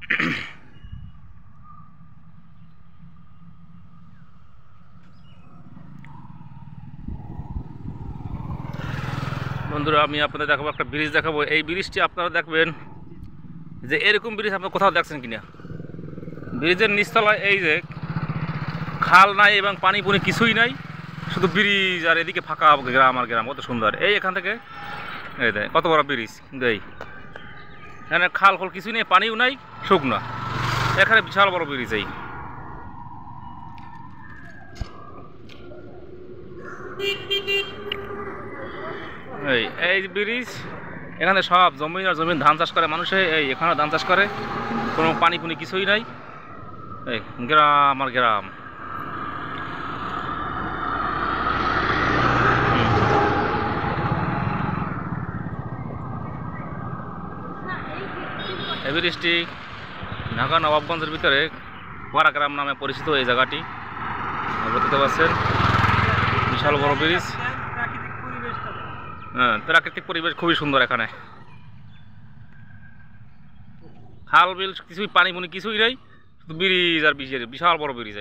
বন্ধুরা, আমি আপনাদের দেখাবো একটা ব্রিজ দেখাবো। এই ব্রিজটি আপনারা দেখবেন যে এরকম ব্রিজ আপনারা কোথাও দেখছেন কিনা। ব্রিজের নিচতলায় এই যে খাল নাই এবং পানি পুনি কিছুই নাই, শুধু ব্রিজ, আর এদিকে ফাঁকা গ্রাম আর গ্রাম। কত সুন্দর এই এখান থেকে এই দেয় কত বড় ব্রিজ। এই এখানে খাল খোল কিছুই নেই, পানিও নাই, শুকনা। এখানে বিশাল বড় ব্রিজ। এই ব্রিজ, এখানে সব জমি আর জমিন ধান চাষ করে মানুষে। এখানে ধান চাষ করে, কোনো পানি পুনি কিছুই নাই। এই গ্রাম আর গ্রাম। এই ব্রিজটি ঢাকা নবাবগঞ্জের ভিতরে পাড়াগ্রাম নামে পরিচিত এই জায়গাটি। দেখতে পাচ্ছেন বিশাল বড় ব্রিজ। হ্যাঁ, প্রাকৃতিক পরিবেশ খুবই সুন্দর। এখানে খাল বিল কিছুই, পানি পুনি কিছুই নেই, শুধু ব্রিজ আর বিশাল বড় ব্রিজ।